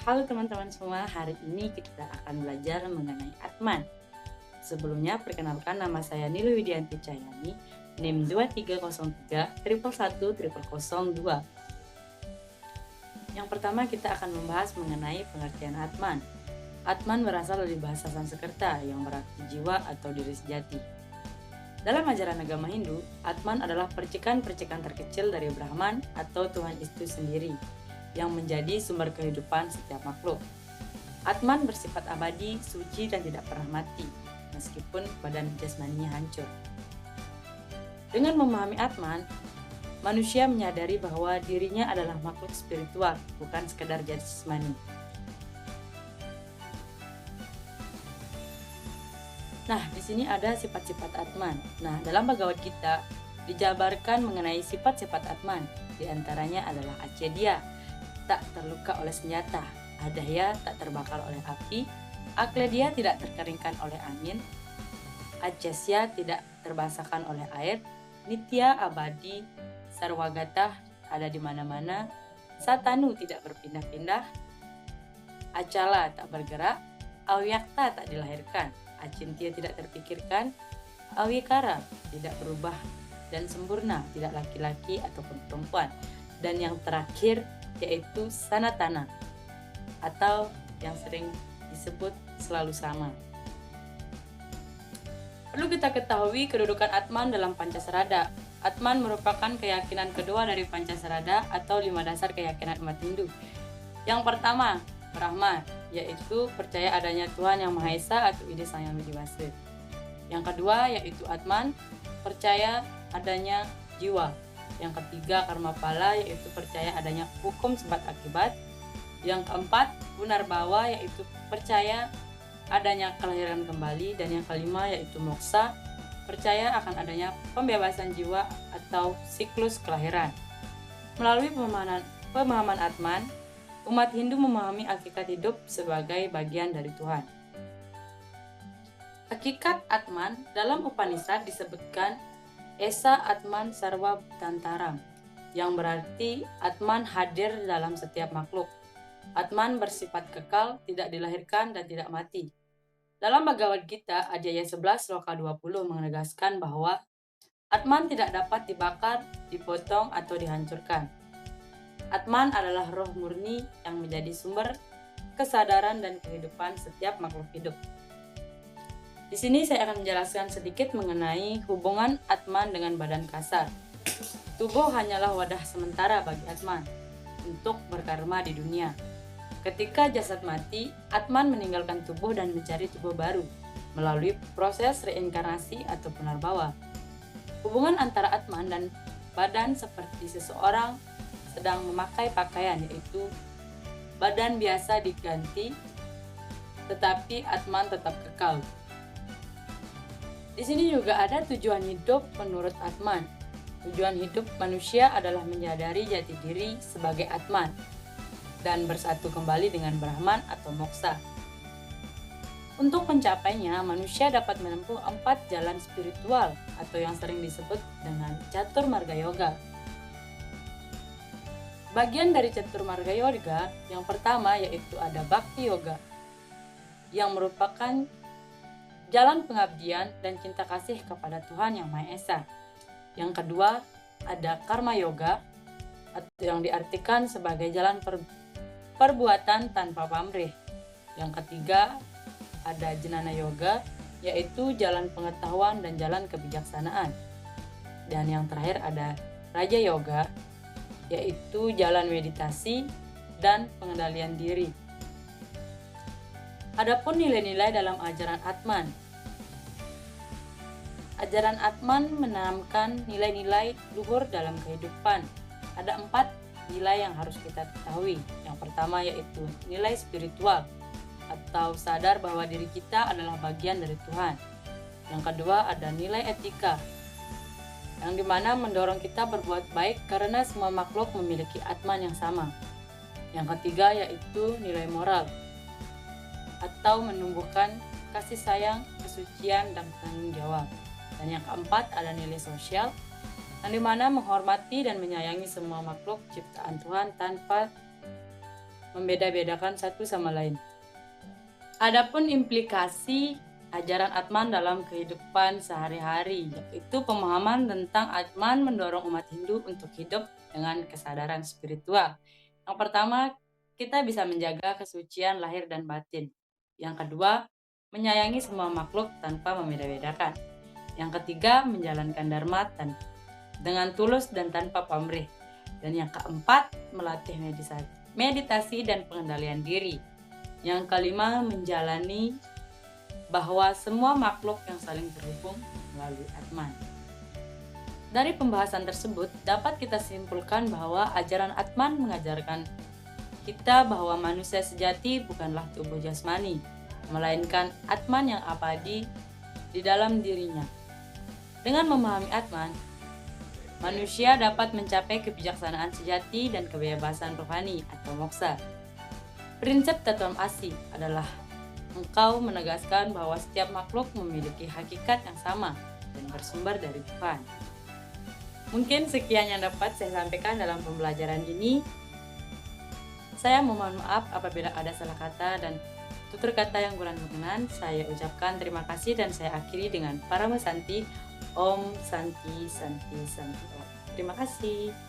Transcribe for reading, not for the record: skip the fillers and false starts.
Halo teman-teman semua, hari ini kita akan belajar mengenai Atman. Sebelumnya, perkenalkan nama saya Nilu Widianti Cahyani, NIM 2303 111002. Yang pertama kita akan membahas mengenai pengertian Atman. Atman berasal dari bahasa Sanskerta yang berarti jiwa atau diri sejati. Dalam ajaran agama Hindu, Atman adalah percikan-percikan terkecil dari Brahman atau Tuhan itu sendiri yang menjadi sumber kehidupan setiap makhluk. Atman bersifat abadi, suci, dan tidak pernah mati, meskipun badan jasmaninya hancur. Dengan memahami Atman, manusia menyadari bahwa dirinya adalah makhluk spiritual, bukan sekedar jasmani. Nah, di sini ada sifat-sifat Atman. Nah, dalam Bhagavad Gita dijabarkan mengenai sifat-sifat Atman. Di antaranya adalah Acedya, tak terluka oleh senjata; Adaya, tak terbakar oleh api; Akledya, tidak terkeringkan oleh angin; Acesya, tidak terbasahkan oleh air; Nitya, abadi; Sarwagata, ada di mana-mana; Satanu, tidak berpindah-pindah; Acala, tak bergerak; Awyakta, tak dilahirkan; Acintya, tidak terpikirkan; Awikara, tidak berubah; dan sempurna, tidak laki-laki ataupun perempuan; dan yang terakhir yaitu Sanatana, atau yang sering disebut selalu sama. Perlu kita ketahui kedudukan Atman dalam Pancasarada. Atman merupakan keyakinan kedua dari Pancasarada atau 5 dasar keyakinan umat Hindu. Yang pertama, Brahma, yaitu percaya adanya Tuhan Yang Maha Esa atau ide Sang Yang Widiwasa. Yang kedua yaitu Atman, percaya adanya jiwa. Yang ketiga, Karmapala, yaitu percaya adanya hukum sebab akibat. Yang keempat, Punarbawa, yaitu percaya adanya kelahiran kembali. Dan yang kelima yaitu Moksa, percaya akan adanya pembebasan jiwa atau siklus kelahiran. Melalui pemahaman Atman, umat Hindu memahami hakikat hidup sebagai bagian dari Tuhan. Hakikat Atman dalam Upanishad disebutkan Esa Atman Sarva Bhutantaram, yang berarti Atman hadir dalam setiap makhluk. Atman bersifat kekal, tidak dilahirkan dan tidak mati. Dalam Bhagavad Gita, Adhyaya 11 Sloka 20 menegaskan bahwa Atman tidak dapat dibakar, dipotong, atau dihancurkan. Atman adalah roh murni yang menjadi sumber kesadaran dan kehidupan setiap makhluk hidup. Di sini saya akan menjelaskan sedikit mengenai hubungan Atman dengan badan kasar. Tubuh hanyalah wadah sementara bagi Atman untuk berkarma di dunia. Ketika jasad mati, Atman meninggalkan tubuh dan mencari tubuh baru melalui proses reinkarnasi atau punarbawa. Hubungan antara Atman dan badan seperti seseorang sedang memakai pakaian, yaitu badan biasa diganti, tetapi Atman tetap kekal. Di sini juga ada tujuan hidup menurut Atman. Tujuan hidup manusia adalah menyadari jati diri sebagai Atman dan bersatu kembali dengan Brahman atau Moksa. Untuk mencapainya, manusia dapat menempuh 4 jalan spiritual atau yang sering disebut dengan Catur Marga Yoga. Bagian dari Catur Marga Yoga yang pertama yaitu ada Bhakti Yoga, yang merupakan jalan pengabdian dan cinta kasih kepada Tuhan Yang Maha Esa. Yang kedua ada Karma Yoga, atau yang diartikan sebagai jalan perbuatan tanpa pamrih. Yang ketiga ada Jnana Yoga, yaitu jalan pengetahuan dan jalan kebijaksanaan. Dan yang terakhir ada Raja Yoga, yaitu jalan meditasi dan pengendalian diri. Adapun nilai-nilai dalam ajaran Atman. Ajaran Atman menanamkan nilai-nilai luhur dalam kehidupan. Ada 4 nilai yang harus kita ketahui. Yang pertama yaitu nilai spiritual, atau sadar bahwa diri kita adalah bagian dari Tuhan. Yang kedua ada nilai etika, yang dimana mendorong kita berbuat baik karena semua makhluk memiliki Atman yang sama. Yang ketiga yaitu nilai moral, atau menumbuhkan kasih sayang, kesucian, dan tanggung jawab. Dan yang keempat ada nilai sosial, yang dimana menghormati dan menyayangi semua makhluk ciptaan Tuhan tanpa membeda-bedakan satu sama lain. Adapun implikasi ajaran Atman dalam kehidupan sehari-hari, yaitu pemahaman tentang Atman mendorong umat Hindu untuk hidup dengan kesadaran spiritual. Yang pertama, kita bisa menjaga kesucian lahir dan batin. Yang kedua, menyayangi semua makhluk tanpa membeda-bedakan. Yang ketiga, menjalankan dharma dengan tulus dan tanpa pamrih. Dan yang keempat, melatih meditasi dan pengendalian diri. Yang kelima, menjalani bahwa semua makhluk yang saling terhubung melalui Atman. Dari pembahasan tersebut, dapat kita simpulkan bahwa ajaran Atman mengajarkan kita bahwa manusia sejati bukanlah tubuh jasmani, melainkan Atman yang abadi di dalam dirinya. Dengan memahami Atman, manusia dapat mencapai kebijaksanaan sejati dan kebebasan rohani atau moksa. Prinsip Tattvam Asi adalah engkau menegaskan bahwa setiap makhluk memiliki hakikat yang sama dan bersumber dari Tuhan. Mungkin sekian yang dapat saya sampaikan dalam pembelajaran ini. Saya mohon maaf apabila ada salah kata dan tutur kata yang kurang berkenan. Saya ucapkan terima kasih dan saya akhiri dengan Paramasanti. Om Santi Santi Santi Om. Terima kasih.